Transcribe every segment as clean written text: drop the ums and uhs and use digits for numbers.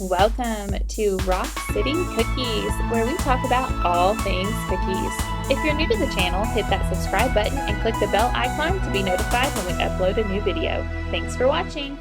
Welcome to Rock City Cookies, where we talk about all things cookies. If you're new to the channel, hit that subscribe button and click the bell icon to be notified when we upload a new video. Thanks for watching.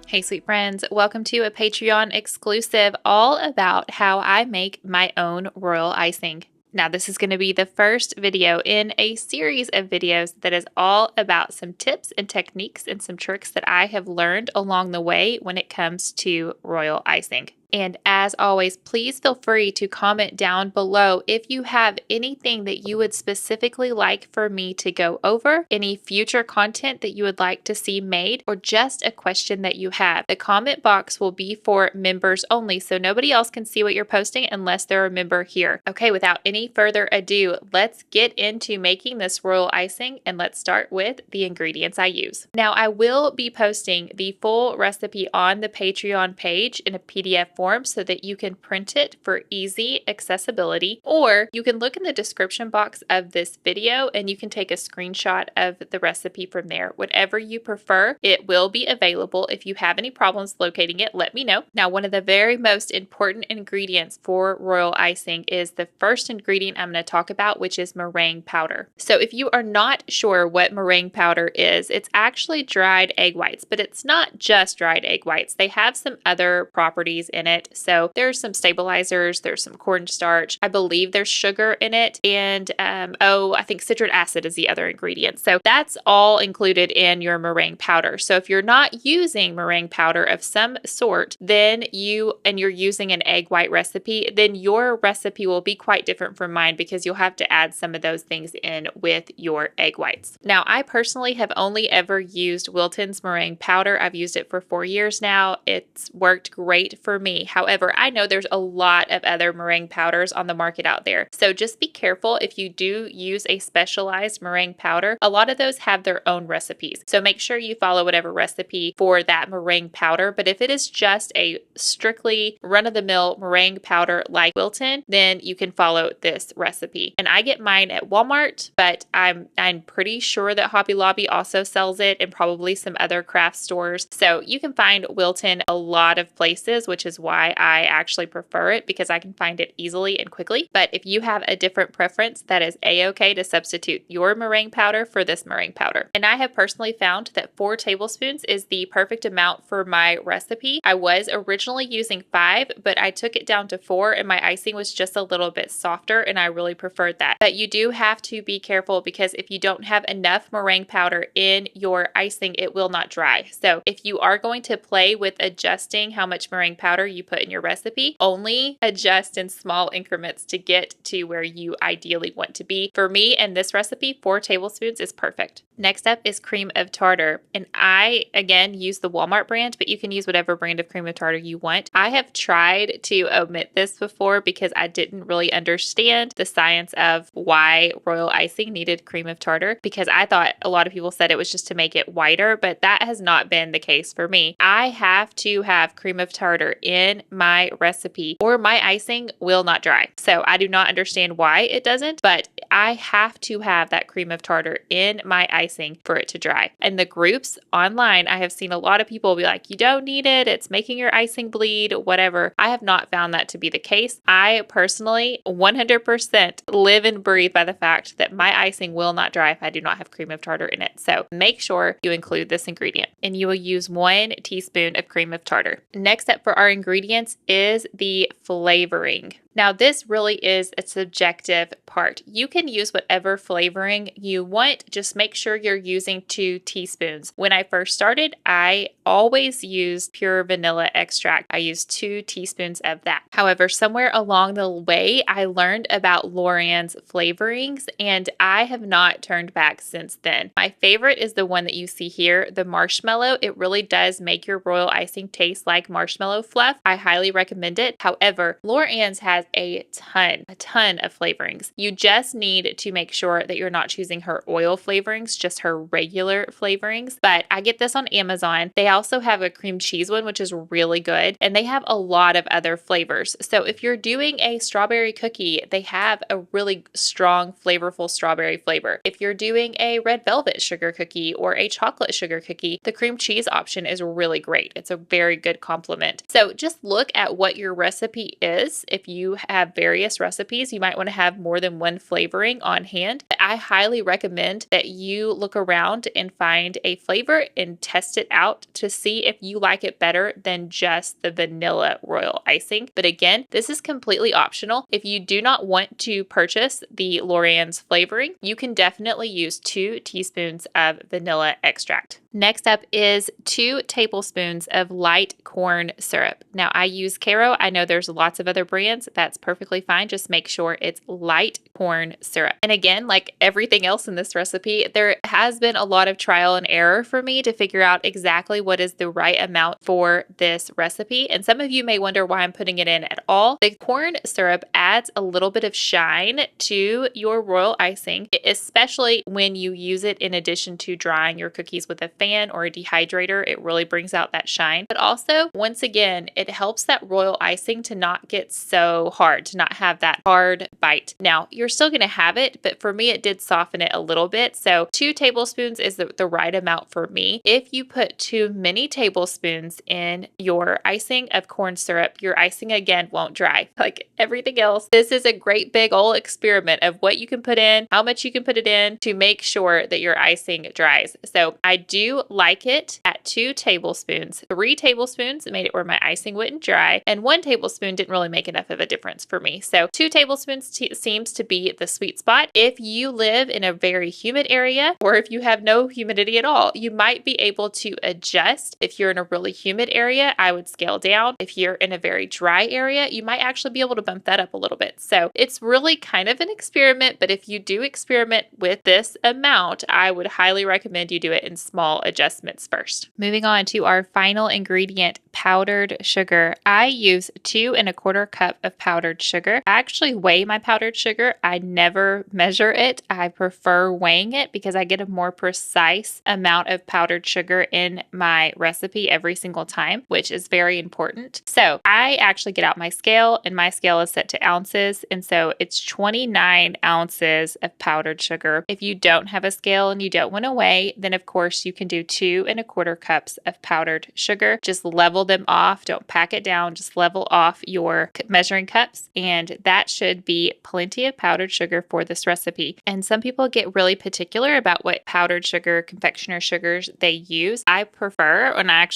Hey sweet friends, welcome to a Patreon exclusive all about how I make my own royal icing. Now this is going to be the first video in a series of videos that is all about some tips and techniques and some tricks that I have learned along the way when it comes to royal icing. And as always, please feel free to comment down below if you have anything that you would specifically like for me to go over, any future content that you would like to see made, or just a question that you have. The comment box will be for members only, so nobody else can see what you're posting unless they're a member here. Okay, without any further ado, let's get into making this royal icing, and let's start with the ingredients I use. Now, I will be posting the full recipe on the Patreon page in a PDF form so that you can print it for easy accessibility, or you can look in the description box of this video and you can take a screenshot of the recipe from there. Whatever you prefer, it will be available. If you have any problems locating it, let me know. Now, one of the very most important ingredients for royal icing is the first ingredient I'm going to talk about, which is meringue powder. So if you are not sure what meringue powder is, it's actually dried egg whites, but it's not just dried egg whites. They have some other properties in it. So there's some stabilizers, there's some cornstarch, I believe there's sugar in it, and I think citric acid is the other ingredient. So that's all included in your meringue powder. So if you're not using meringue powder of some sort, then you're using an egg white recipe, then your recipe will be quite different from mine because you'll have to add some of those things in with your egg whites. Now, I personally have only ever used Wilton's meringue powder. I've used it for 4 years now. It's worked great for me. However, I know there's a lot of other meringue powders on the market out there. So just be careful if you do use a specialized meringue powder. A lot of those have their own recipes. So make sure you follow whatever recipe for that meringue powder. But if it is just a strictly run-of-the-mill meringue powder like Wilton, then you can follow this recipe. And I get mine at Walmart, but I'm pretty sure that Hobby Lobby also sells it and probably some other craft stores. So you can find Wilton a lot of places, which is why I actually prefer it, because I can find it easily and quickly. But if you have a different preference, that is a-okay to substitute your meringue powder for this meringue powder. And I have personally found that 4 tablespoons is the perfect amount for my recipe. I was originally using 5, but I took it down to 4 and my icing was just a little bit softer and I really preferred that. But you do have to be careful because if you don't have enough meringue powder in your icing, it will not dry. So if you are going to play with adjusting how much meringue powder you put in your recipe, only adjust in small increments to get to where you ideally want to be. For me and this recipe, 4 tablespoons is perfect. Next up is cream of tartar. And I, again, use the Walmart brand, but you can use whatever brand of cream of tartar you want. I have tried to omit this before because I didn't really understand the science of why royal icing needed cream of tartar, because I thought a lot of people said it was just to make it whiter, but that has not been the case for me. I have to have cream of tartar in my recipe or my icing will not dry. So I do not understand why it doesn't, but I have to have that cream of tartar in my icing for it to dry. And the groups online, I have seen a lot of people be like, you don't need it, it's making your icing bleed, whatever. I have not found that to be the case. I personally 100% live and breathe by the fact that my icing will not dry if I do not have cream of tartar in it. So make sure you include this ingredient, and you will use 1 teaspoon of cream of tartar. Next up for our ingredients is the flavoring. Now, this really is a subjective part. You can use whatever flavoring you want. Just make sure you're using 2 teaspoons. When I first started, I always used pure vanilla extract. I used 2 teaspoons of that. However, somewhere along the way, I learned about Loran's flavorings, and I have not turned back since then. My favorite is the one that you see here, the marshmallow. It really does make your royal icing taste like marshmallow fluff. I highly recommend it. However, Loran's has has a ton of flavorings. You just need to make sure that you're not choosing her oil flavorings, just her regular flavorings. But I get this on Amazon. They also have a cream cheese one, which is really good. And they have a lot of other flavors. So if you're doing a strawberry cookie, they have a really strong, flavorful strawberry flavor. If you're doing a red velvet sugar cookie or a chocolate sugar cookie, the cream cheese option is really great. It's a very good complement. So just look at what your recipe is. If you have various recipes, you might want to have more than one flavoring on hand. I highly recommend that you look around and find a flavor and test it out to see if you like it better than just the vanilla royal icing. But again, this is completely optional. If you do not want to purchase the Lorann's flavoring, you can definitely use 2 teaspoons of vanilla extract. Next up is 2 tablespoons of light corn syrup. Now I use Caro. I know there's lots of other brands. That's perfectly fine. Just make sure it's light corn syrup. And again, like everything else in this recipe, there has been a lot of trial and error for me to figure out exactly what is the right amount for this recipe. And some of you may wonder why I'm putting it in at all. The corn syrup adds a little bit of shine to your royal icing, especially when you use it in addition to drying your cookies with a fan or a dehydrator. It really brings out that shine. But also, once again, it helps that royal icing to not get so hard, to not have that hard bite. Now, you're still going to have it, but for me, it did soften it a little bit. So 2 tablespoons is the right amount for me. If you put too many tablespoons in your icing of corn syrup, your icing again won't dry. Like everything else, this is a great big old experiment of what you can put in, how much you can put it in to make sure that your icing dries. So I do like it at 2 tablespoons. 3 tablespoons made it where my icing wouldn't dry, and 1 tablespoon didn't really make enough of a difference for me. So 2 tablespoons seems to be the sweet spot. If you live in a very humid area, or if you have no humidity at all, you might be able to adjust. If you're in a really humid area, I would scale down. If you're in a very dry area, you might actually be able to bump that up a little bit. So it's really kind of an experiment, but if you do experiment with this amount, I would highly recommend you do it in small adjustments first. Moving on to our final ingredient, powdered sugar. I use 2 1/4 cup of powdered sugar. I actually weigh my powdered sugar. I never measure it. I prefer weighing it because I get a more precise amount of powdered sugar in my recipe every single time, which is very important. So I actually get out my scale, and my scale is set to ounces. And so it's 29 ounces of powdered sugar. If you don't have a scale and you don't want to weigh, then of course you can do 2 1/4 cups of powdered sugar. Just level them off. Don't pack it down. Just level off your measuring cups. And that should be plenty of powdered sugar for this recipe. And some people get really particular about what powdered sugar, confectioner sugars they use. I prefer, and I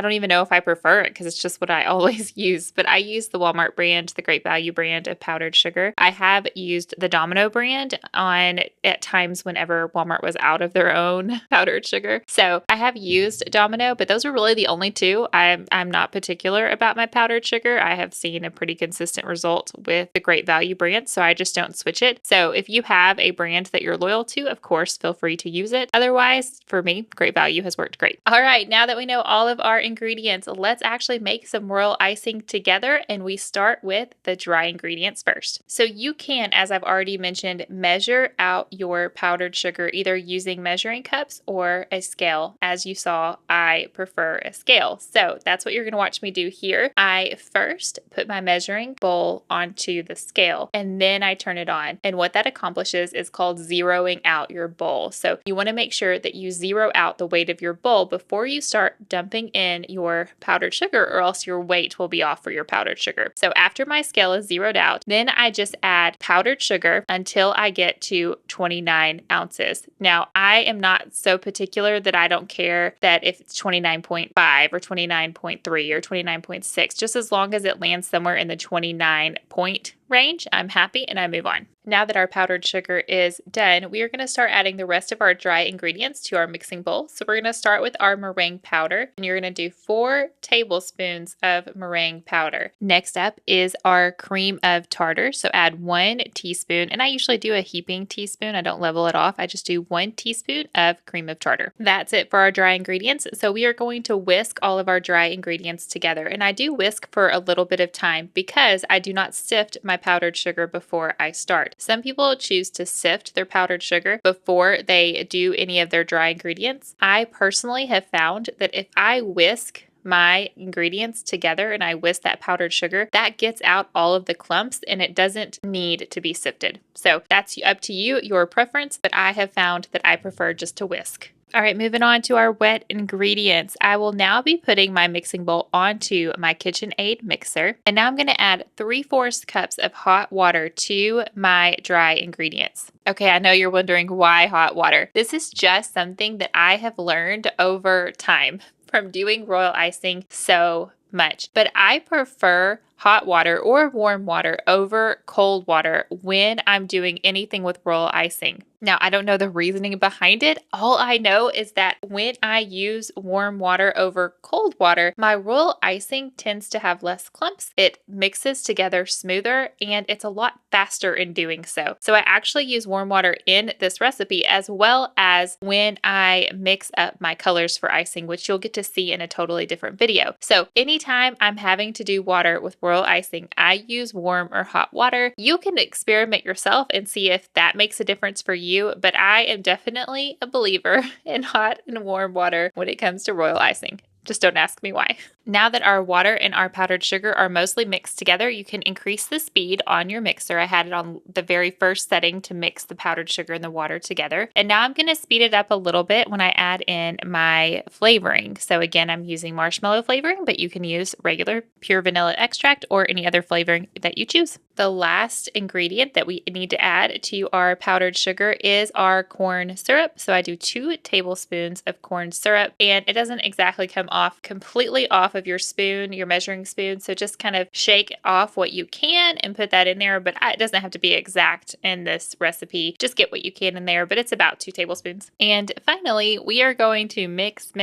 don't even know if I prefer it because it's just what I always use, but I use the Walmart brand, the Great Value brand of powdered sugar. I have used the Domino brand at times whenever Walmart was out of their own powdered sugar. So I have used Domino, but those are really the only 2. I'm not particular about my powdered sugar. I have seen a pretty consistent result with the Great Value brand, so I just don't switch it. So if you have a brand that you're loyal to, of course, feel free to use it. Otherwise, for me, Great Value has worked great. All right, now that we know all of our ingredients, let's actually make some royal icing together, and we start with the dry ingredients first. So you can, as I've already mentioned, measure out your powdered sugar either using measuring cups or a scale. As you saw, I prefer a scale. So that's what you're going to watch me do here. I first put my measuring bowl onto the scale, and then I turn it on. And what that accomplishes is called zeroing out your bowl. So you want to make sure that you zero out the weight of your bowl before you start dumping in your powdered sugar, or else your weight will be off for your powdered sugar. So after my scale is zeroed out, then I just add powdered sugar until I get to 29 ounces. Now, I am not so particular that I don't care that if it's 29.5 or 29.3 or 29.6, just as long as it lands somewhere in the 29 point range, I'm happy and I move on. Now that our powdered sugar is done, we are going to start adding the rest of our dry ingredients to our mixing bowl. So we're going to start with our meringue powder, and you're going to do 4 tablespoons of meringue powder. Next up is our cream of tartar. So add 1 teaspoon, and I usually do a heaping teaspoon. I don't level it off. I just do 1 teaspoon of cream of tartar. That's it for our dry ingredients. So we are going to whisk all of our dry ingredients together. And I do whisk for a little bit of time because I do not sift my powdered sugar before I start. Some people choose to sift their powdered sugar before they do any of their dry ingredients. I personally have found that if I whisk my ingredients together and I whisk that powdered sugar, that gets out all of the clumps and it doesn't need to be sifted. So that's up to you, your preference, but I have found that I prefer just to whisk. All right, moving on to our wet ingredients. I will now be putting my mixing bowl onto my KitchenAid mixer. And now I'm going to add 3/4 cups of hot water to my dry ingredients. Okay, I know you're wondering why hot water. This is just something that I have learned over time from doing royal icing so much. But I prefer hot water or warm water over cold water when I'm doing anything with royal icing. Now, I don't know the reasoning behind it. All I know is that when I use warm water over cold water, my royal icing tends to have less clumps. It mixes together smoother and it's a lot faster in doing so. So I actually use warm water in this recipe as well as when I mix up my colors for icing, which you'll get to see in a totally different video. So anytime I'm having to do water with royal icing, I use warm or hot water. You can experiment yourself and see if that makes a difference for you, but I am definitely a believer in hot and warm water when it comes to royal icing. Just don't ask me why. Now that our water and our powdered sugar are mostly mixed together, you can increase the speed on your mixer. I had it on the very first setting to mix the powdered sugar and the water together. And now I'm going to speed it up a little bit when I add in my flavoring. So again, I'm using marshmallow flavoring, but you can use regular pure vanilla extract or any other flavoring that you choose. The last ingredient that we need to add to our powdered sugar is our corn syrup. So I do 2 tablespoons of corn syrup, and it doesn't exactly come completely off of your spoon, your measuring spoon. So just kind of shake off what you can and put that in there, but it doesn't have to be exact in this recipe. Just get what you can in there, but it's about 2 tablespoons. And finally, we are going to mix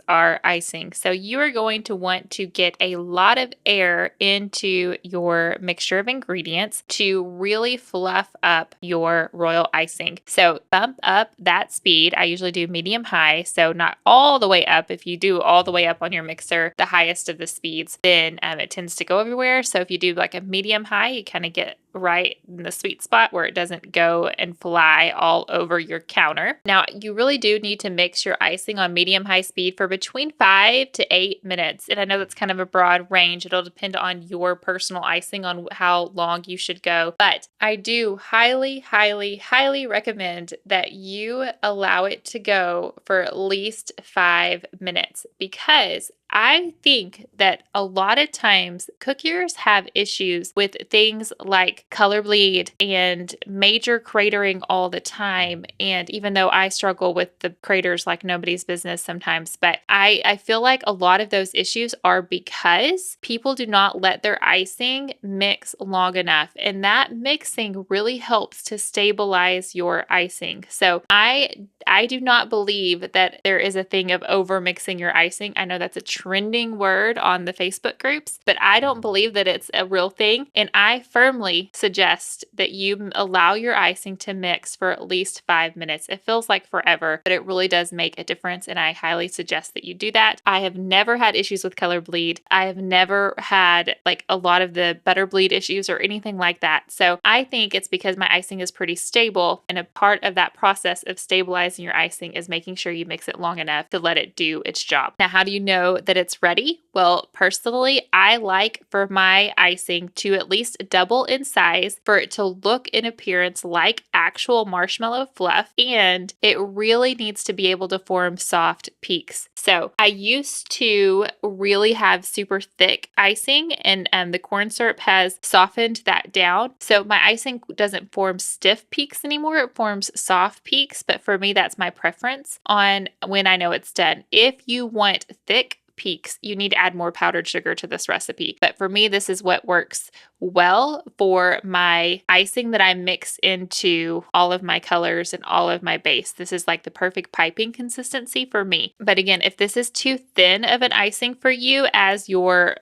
our icing. So you are going to want to get a lot of air into your mixture of ingredients to really fluff up your royal icing. So bump up that speed. I usually do medium high, so not all the way up. If you do all the way up on your mixer, the highest of the speeds, then it tends to go everywhere. So if you do like a medium high, you kind of get right in the sweet spot where it doesn't go and fly all over your counter. Now, you really do need to mix your icing on medium-high speed for between 5 to 8 minutes. And I know that's kind of a broad range. It'll depend on your personal icing on how long you should go. But I do highly, highly, highly recommend that you allow it to go for at least 5 minutes, because I think that a lot of times cookiers have issues with things like color bleed and major cratering all the time. And even though I struggle with the craters like nobody's business sometimes, but I feel like a lot of those issues are because people do not let their icing mix long enough. And that mixing really helps to stabilize your icing. So I do not believe that there is a thing of over mixing your icing. I know that's a trending word on the Facebook groups, but I don't believe that it's a real thing. And I firmly suggest that you allow your icing to mix for at least 5 minutes. It feels like forever, but it really does make a difference. And I highly suggest that you do that. I have never had issues with color bleed. I have never had like a lot of the butter bleed issues or anything like that. So I think it's because my icing is pretty stable, and a part of that process of stabilizing your icing is making sure you mix it long enough to let it do its job. Now, how do you know that it's ready? Well, personally, I like for my icing to at least double in size for it to look in appearance like actual marshmallow fluff, and it really needs to be able to form soft peaks. So I used to really have super thick icing, and the corn syrup has softened that down. So my icing doesn't form stiff peaks anymore. It forms soft peaks, but for me, that's my preference on when I know it's done. If you want thick, peaks, you need to add more powdered sugar to this recipe. But for me, this is what works well for my icing that I mix into all of my colors and all of my base. This is like the perfect piping consistency for me. But again, if this is too thin of an icing for you as your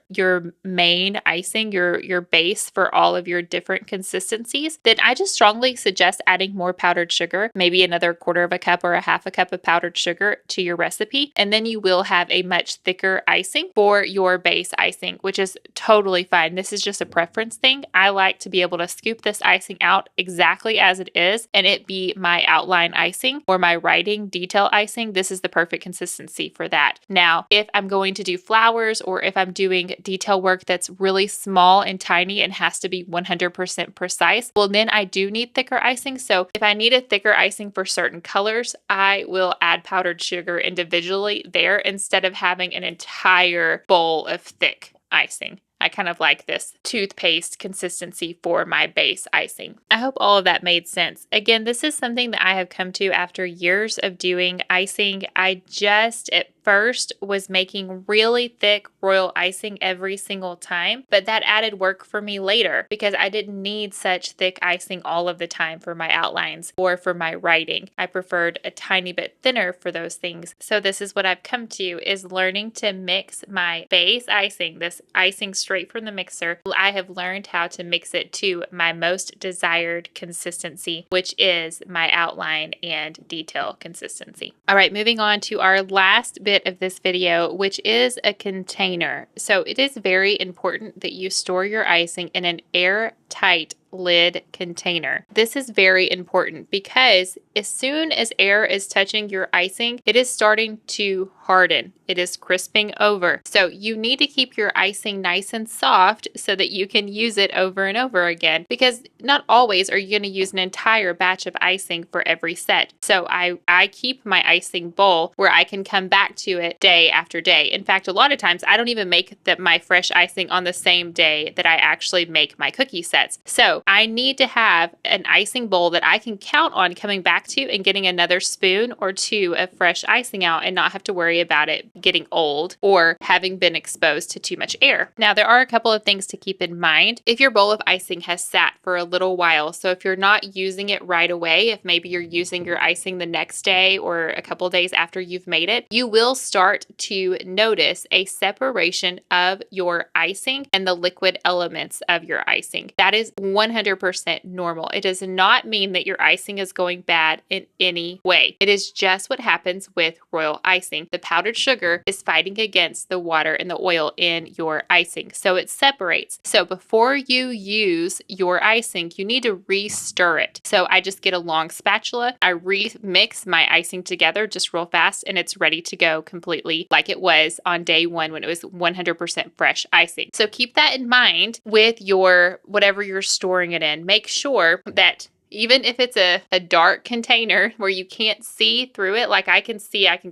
main icing, your base for all of your different consistencies, then I just strongly suggest adding more powdered sugar, maybe another 1/4 of a cup or a 1/2 a cup of powdered sugar to your recipe. And then you will have a much thicker icing for your base icing, which is totally fine. This is just a preference thing. I like to be able to scoop this icing out exactly as it is and it be my outline icing or my writing detail icing. This is the perfect consistency for that. Now, if I'm going to do flowers or if I'm doing detail work that's really small and tiny and has to be 100% precise, well, then I do need thicker icing. So if I need a thicker icing for certain colors, I will add powdered sugar individually there instead of having an entire bowl of thick icing. I kind of like this toothpaste consistency for my base icing. I hope all of that made sense. Again, this is something that I have come to after years of doing icing. I just at first was making really thick royal icing every single time, but that added work for me later because I didn't need such thick icing all of the time for my outlines or for my writing. I preferred a tiny bit thinner for those things. So this is what I've come to, is learning to mix my base icing, this icing straight from the mixer. I have learned how to mix it to my most desired consistency, which is my outline and detail consistency. All right, moving on to our last bit of this video, which is a container. So it is very important that you store your icing in an airtight lid container. This is very important because as soon as air is touching your icing, it is starting to harden. It is crisping over. So you need to keep your icing nice and soft so that you can use it over and over again, because not always are you going to use an entire batch of icing for every set. So I keep my icing bowl where I can come back to it day after day. In fact, a lot of times I don't even make my fresh icing on the same day that I actually make my cookie sets. So I need to have an icing bowl that I can count on coming back to and getting another spoon or two of fresh icing out and not have to worry about it getting old or having been exposed to too much air. Now, there are a couple of things to keep in mind if your bowl of icing has sat for a little while. So if you're not using it right away, if maybe you're using your icing the next day or a couple days after you've made it, you will start to notice a separation of your icing and the liquid elements of your icing. That is 100% normal. It does not mean that your icing is going bad in any way. It is just what happens with royal icing. The powdered sugar is fighting against the water and the oil in your icing, so it separates. So before you use your icing, you need to re-stir it. So I just get a long spatula, I remix my icing together just real fast, and it's ready to go completely like it was on day one when it was 100% fresh icing. So keep that in mind with your whatever you're storing it in. Make sure that even if it's a dark container where you can't see through it, like I can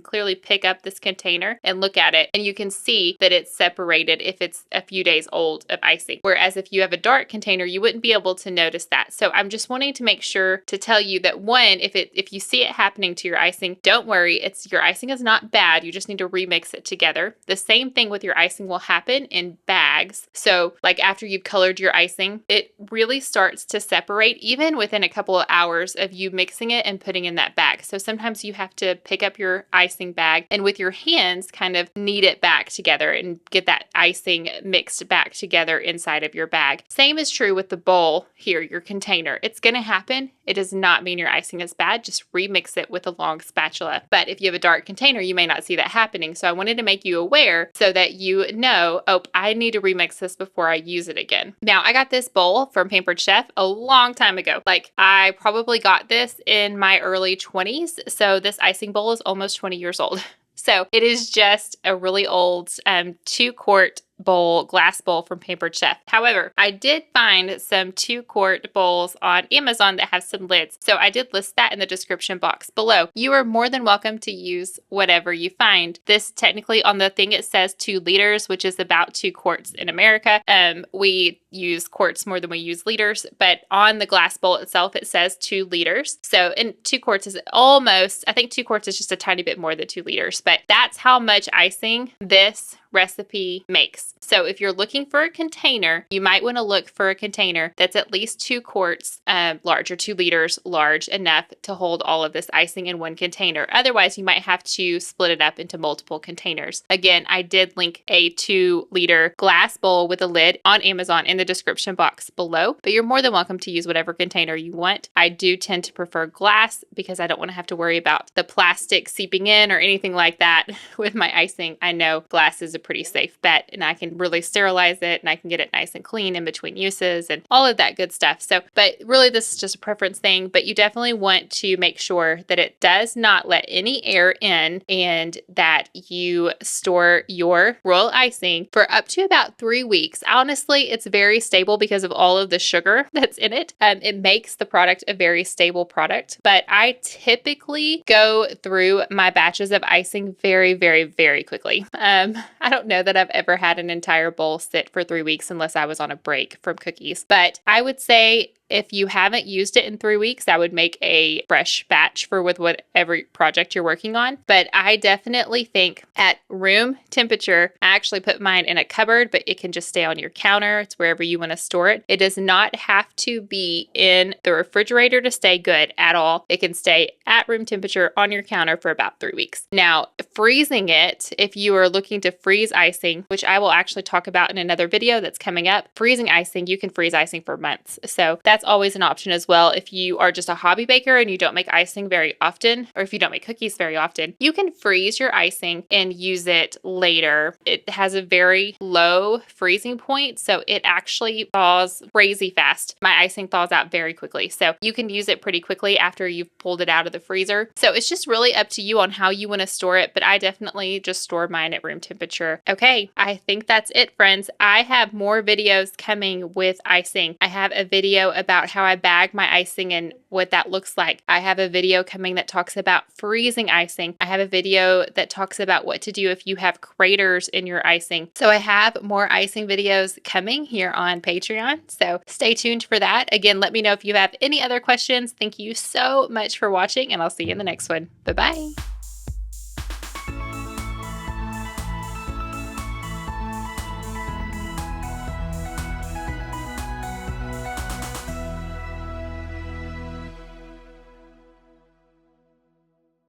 clearly pick up this container and look at it, and you can see that it's separated if it's a few days old of icing. Whereas if you have a dark container, you wouldn't be able to notice that. So I'm just wanting to make sure to tell you that one, if you see it happening to your icing, don't worry. Your icing is not bad. You just need to remix it together. The same thing with your icing will happen in bags. So like after you've colored your icing, it really starts to separate even within a couple of hours of you mixing it and putting in that bag. So sometimes you have to pick up your icing bag and with your hands kind of knead it back together and get that icing mixed back together inside of your bag. Same is true with the bowl here, your container. It's going to happen. It does not mean your icing is bad. Just remix it with a long spatula. But if you have a dark container, you may not see that happening. So I wanted to make you aware so that you know, oh, I need to remix this before I use it again. Now, I got this bowl from Pampered Chef a long time ago. Like I probably got this in my early 20s. So this icing bowl is almost 20 years old. So it is just a really old 2-quart bowl, glass bowl from Pampered Chef. However, I did find some 2-quart bowls on Amazon that have some lids. So I did list that in the description box below. You are more than welcome to use whatever you find. This technically on the thing it says 2 liters, which is about 2 quarts in America. We use quarts more than we use liters, but on the glass bowl itself, it says 2 liters. So, and 2 quarts is almost, I think 2 quarts is just a tiny bit more than 2 liters, but that's how much icing this recipe makes. So if you're looking for a container, you might want to look for a container that's at least 2 quarts large, or 2 liters large enough to hold all of this icing in one container. Otherwise, you might have to split it up into multiple containers. Again, I did link a 2-liter glass bowl with a lid on Amazon in the description box below, but you're more than welcome to use whatever container you want. I do tend to prefer glass because I don't want to have to worry about the plastic seeping in or anything like that with my icing. I know glass is a pretty safe bet, and I can really sterilize it, and I can get it nice and clean in between uses and all of that good stuff. So, but really this is just a preference thing, but you definitely want to make sure that it does not let any air in, and that you store your royal icing for up to about 3 weeks. Honestly, it's very stable because of all of the sugar that's in it. It makes the product a very stable product, but I typically go through my batches of icing very, very, very quickly. I don't know that I've ever had an entire bowl sit for 3 weeks unless I was on a break from cookies, but I would say if you haven't used it in 3 weeks, I would make a fresh batch for with whatever project you're working on. But I definitely think at room temperature, I actually put mine in a cupboard, but it can just stay on your counter. It's wherever you want to store it. It does not have to be in the refrigerator to stay good at all. It can stay at room temperature on your counter for about 3 weeks. Now, freezing it, if you are looking to freeze icing, which I will actually talk about in another video that's coming up, freezing icing, you can freeze icing for months. So that's always an option as well. If you are just a hobby baker and you don't make icing very often, or if you don't make cookies very often, you can freeze your icing and use it later. It has a very low freezing point, so it actually thaws crazy fast. My icing thaws out very quickly, so you can use it pretty quickly after you've pulled it out of the freezer. So it's just really up to you on how you want to store it, but I definitely just store mine at room temperature. Okay, I think that's it, friends. I have more videos coming with icing. I have a video about how I bag my icing and what that looks like. I have a video coming that talks about freezing icing. I have a video that talks about what to do if you have craters in your icing. So I have more icing videos coming here on Patreon. So stay tuned for that. Again, let me know if you have any other questions. Thank you so much for watching, and I'll see you in the next one. Bye-bye.